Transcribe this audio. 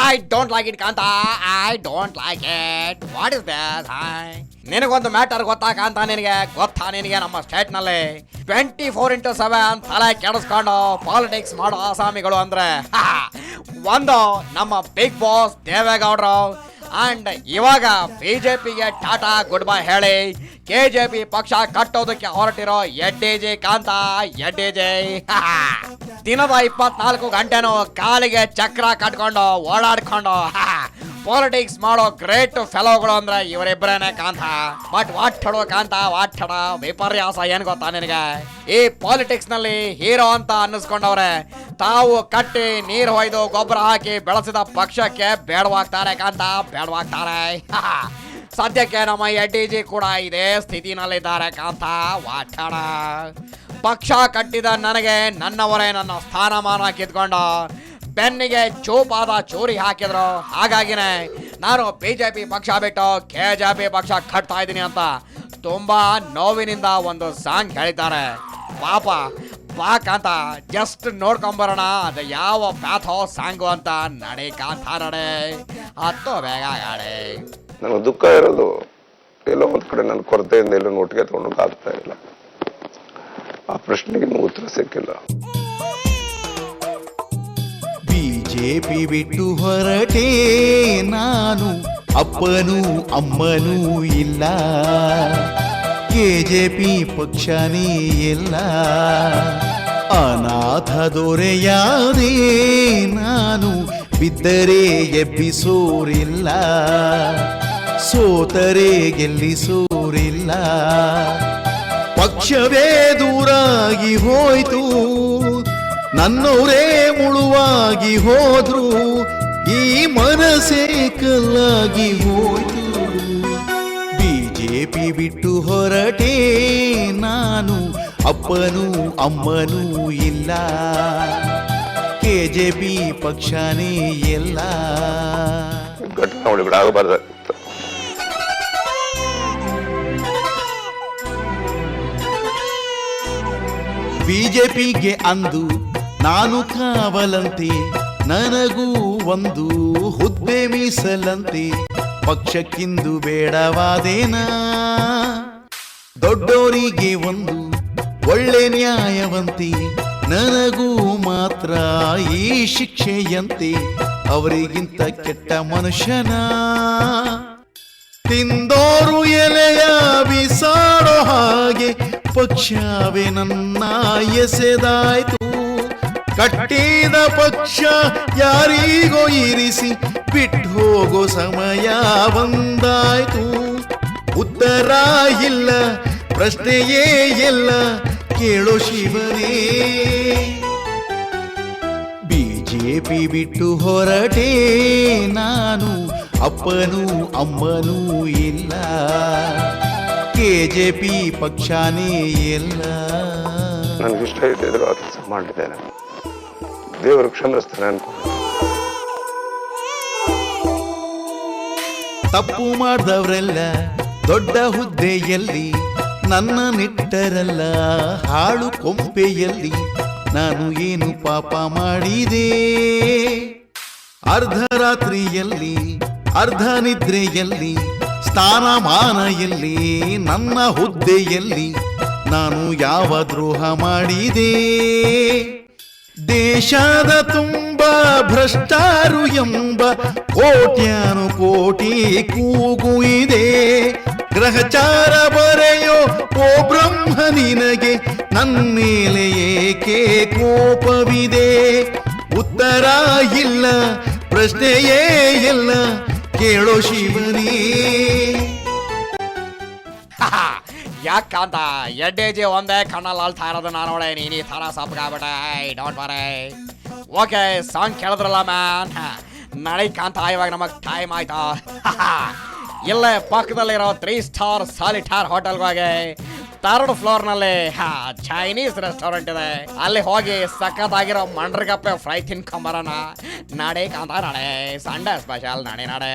I don't like it Kantha, I don't like it. What is that? ನಿನಗೊಂದು matter ಗೊತ್ತಾ ಕಾಂತ? ನಿನಗೆ ನಮ್ಮ ಸ್ಟೇಟ್ ನಲ್ಲಿ 24x7 ತಲೆ ಕೆಡಿಸ್ಕೊಂಡು ಪಾಲಿಟಿಕ್ಸ್ ಮಾಡೋ ಆಸಾಮಿಗಳು ಅಂದ್ರೆ ಒಂದು ನಮ್ಮ ಬಿಗ್ ಬಾಸ್ ದೇವೇಗೌಡರು, ಅಂಡ್ ಇವಾಗ ಬಿಜೆಪಿಗೆ ಟಾಟಾ ಗುಡ್ ಬೈ ಹೇಳಿ ಕೆಜೆಪಿ ಪಕ್ಷ ಕಟ್ಟೋದಕ್ಕೆ ಹೊರಟಿರೋ ಎಡ್ಡಿಜಿ ಕಾಂತ, ಎಡ್ಡಿಜಿ. ದಿನದ 24 ಗಂಟೆನೂ ಕಾಲಿಗೆ ಚಕ್ರ ಕಟ್ಕೊಂಡು ಓಡಾಡ್ಕೊಂಡು ಪಾಲಿಟಿಕ್ಸ್ ಮಾಡೋ ಗ್ರೇಟ್ ಫೆಲೋಗಳು ಅಂದ್ರೆ ಇವರಿಬ್ಬರೇನೆ ಕಾಂತ. ಬಟ್ ವಾಠಡೋ ಕಾಂತ, ವಾಠಡ ವಿಪರ್ಯಾಸ ಏನ್ ಗೊತ್ತಾ ನಿನಗೆ? ಈ ಪಾಲಿಟಿಕ್ಸ್ ನಲ್ಲಿ ಹೀರೋ ಅಂತ ಅನ್ನಿಸ್ಕೊಂಡವ್ರೆ ತಾವು ಕಟ್ಟಿ ನೀರು ಹೊಯ್ದು ಗೊಬ್ಬರ ಹಾಕಿ ಬೆಳೆಸಿದ ಪಕ್ಷಕ್ಕೆ ಬೇಡವಾಗ್ತಾರೆ ಕಾಂತ, ಬೇಡವಾಗ್ತಾರೆ. ಸದ್ಯಕ್ಕೆ ನಮ್ಮ ಎಡ್ಡಿಜಿ ಕೂಡ ಇದೇ ಸ್ಥಿತಿನಲ್ಲಿದ್ದಾರೆ ಕಾಂತ, ವಾಠಡ. ಪಕ್ಷ ಕಟ್ಟಿದ ನನಗೆ ನನ್ನವರೇ ನನ್ನ ಸ್ಥಾನಮಾನ ಕಿತ್ಕೊಂಡು ಬೆನ್ನಿಗೆ ಚೂಪಾದ ಚೂರಿ ಹಾಕಿದ್ರು. ಹಾಗಾಗಿನೇ ನಾನು ಬಿಜೆಪಿ ಪಕ್ಷ ಬಿಟ್ಟು ಕೆಜೆಪಿ ಪಕ್ಷ ಕಟ್ತಾ ಇದ್ದೀನಿ ಅಂತ ತುಂಬಾ ನೋವಿನಿಂದ ಒಂದು ಸಾಂಗ್ ಹೇಳಿದ್ದಾರೆ. ಪಾಪ ಬಾಕಂತ ಜಸ್ಟ್ ನೋಡ್ಕೊಂಬರೋಣ ಅದು ಯಾವ ಪ್ಯಾಥೋ ಸಾಂಗು ಅಂತ. ನಡೆ ಕಾಂತ ನಡೆ, ಹತ್ತು ಬೇಗ ಗಾಡಿ. ನನಗೆ ದುಃಖ ಇರೋದು ಎಲ್ಲೋ ಒಂದ್ ಕಡೆ ನನ್ನ ಕೊರತೆಯಿಂದ ಎಲ್ಲೋ ಒಟ್ಟಿಗೆ ತಗೊಂಡೋಗಿ ಆಗ್ತಾ ಇಲ್ಲ. ಆ ಪ್ರಶ್ನೆಗೆ ಉತ್ತರ ಸಿಕ್ಕಿಲ್ಲ. ಬಿಜೆಪಿ ಬಿಟ್ಟು ಹೊರಟೇ ನಾನು, ಅಪ್ಪನೂ ಅಮ್ಮನೂ ಇಲ್ಲ, ಕೆಜೆಪಿ ಪಕ್ಷನೇ ಇಲ್ಲ, ಅನಾಥ ದೊರೆಯಾದೆ ನಾನು, ಬಿದ್ದರೆ ಎಬ್ಬಿಸೋರಿಲ್ಲ, ಸೋತರೆ ಗೆಲ್ಲಿಸೋರಿಲ್ಲ, ಪಕ್ಷವೇ ದೂರಾಗಿ ಹೋಯ್ತು, ನನ್ನವರೇ ಮುಳುವಾಗಿ ಹೋದ್ರು, ಈ ಮನಸ್ಸೇ ಕಲ್ಲಾಗಿ ಹೋಯ್ತು. ಬಿಜೆಪಿ ಬಿಟ್ಟು ಹೊರಟೇ ನಾನು, ಅಪ್ಪನೂ ಅಮ್ಮನೂ ಇಲ್ಲ, ಕೆಜೆಪಿ ಪಕ್ಷನೇ ಎಲ್ಲ. ಘಟನಾವಳಿಗಳು ಆಗಬಾರ್ದು. ಬಿಜೆಪಿಗೆ ಅಂದು ನಾನು ಕಾವಲಂತೆ, ನನಗೂ ಒಂದು ಹುದ್ದೆ ಮೀಸಲಂತೆ, ಪಕ್ಷಕ್ಕಿಂದು ಬೇಡವಾದೇನಾ, ದೊಡ್ಡೋರಿಗೆ ಒಂದು ಒಳ್ಳೆ ನ್ಯಾಯವಂತೆ, ನನಗೂ ಮಾತ್ರ ಈ ಶಿಕ್ಷೆಯಂತೆ, ಅವರಿಗಿಂತ ಕೆಟ್ಟ ಮನುಷ್ಯನ ತಿಂದೋರು ಎಲೆಯ ಬಿಸಾಡೋ ಹಾಗೆ ಪಕ್ಷವೇ ನನ್ನ ಎಸೆದಾಯ್ತು, ಕಟ್ಟಿದ ಪಕ್ಷ ಯಾರಿಗೋ ಇರಿಸಿ ಬಿಟ್ಟು ಹೋಗೋ ಸಮಯ ಬಂದಾಯ್ತು. ಉತ್ತರ ಇಲ್ಲ, ಪ್ರಶ್ನೆಯೇ ಇಲ್ಲ, ಕೇಳೋ ಶಿವನೇ. ಬಿಜೆಪಿ ಬಿಟ್ಟು ಹೊರಟೇ ನಾನು, ಅಪ್ಪನೂ ಅಮ್ಮನೂ ಇಲ್ಲ, ಕೆಜೆಪಿ ಪಕ್ಷನೇ ಎಲ್ಲ. ನನಗಿಷ್ಟ ಇದ್ದಿದ್ರು ಆ ಕೆಲಸ ಮಾಡಿದ್ದೇನೆ. ದೇವರು ಕ್ಷಮಿಸ್ತಾನೆ ಅನ್ಕೊಂಡು. ತಪ್ಪು ಮಾಡಿದವರೆಲ್ಲ ದೊಡ್ಡ ಹುದ್ದೆಯಲ್ಲಿ, ನನ್ನ ನಿಟ್ಟರಲ್ಲ ಹಾಳು ಕೊಂಪೆಯಲ್ಲಿ, ನಾನು ಏನು ಪಾಪ ಮಾಡಿದೆ? ಅರ್ಧರಾತ್ರಿಯಲ್ಲಿ ಅರ್ಧ ನಿದ್ರೆಯಲ್ಲಿ, ಸ್ಥಾನಮಾನ ಎಲ್ಲಿ ನನ್ನ ಹುದ್ದೆಯಲ್ಲಿ, ನಾನು ಯಾವ ದ್ರೋಹ ಮಾಡಿದೆ? ದೇಶದ ತುಂಬ ಭ್ರಷ್ಟಾರು ಎಂಬ ಕೋಟ್ಯಾನು ಕೋಟಿ ಕೂಗು ಇದೆ, ಗ್ರಹಚಾರ ಬರೆಯೋ ಓ ಬ್ರಹ್ಮ ನಿನಗೆ ನನ್ನ ಮೇಲೆ ಏಕೆ ಕೋಪವಿದೆ? ಉತ್ತರ ಇಲ್ಲ, ಪ್ರಶ್ನೆಯೇ ಇಲ್ಲ, ಕೇಳೋ ಶಿವನೇ. ಯಾಕಂತ ಎಡ್ಡಿಜಿ ಒಂದೇ ಕಣ್ಣಲ್ಲಿ ಅಳ್ತಾ ಇರೋದು ನಾನು ನೋಡೆ, ನೀನು ಈ ಥರ ಸಪ್ಗಾಗ್ಬಿಟ್ಟೆ. Don't worry. ಓಕೆ, ಸಾಂಗ್ ಕೇಳಿದ್ರಲ್ಲ ಮ್ಯಾನ್, ನಡಿ ಕಾಂತ ಇವಾಗ ನಮಗೆ ಟೈಮ್ ಆಯ್ತಾ? ಇಲ್ಲೇ ಪಕ್ಕದಲ್ಲಿರೋ 3 ಸ್ಟಾರ್ ಸಾಲಿಟಾರ್ ಹೋಟೆಲ್ಗೆ ಹೋಗಿ 3rd ಫ್ಲೋರ್ನಲ್ಲಿ ಚೈನೀಸ್ ರೆಸ್ಟೋರೆಂಟ್ ಇದೆ, ಅಲ್ಲಿ ಹೋಗಿ ಸಖತ್ತಾಗಿರೋ ಮಂಡ್ರಗಪ್ಪೆ ಫ್ರೈ ತಿನ್ಕೊಂಬರೋಣ. ನಡೆ ಕಾಂತ ನಡೆ, ಸಂಡೇ ಸ್ಪೆಷಲ್ ನಡೆ ನಡೆ.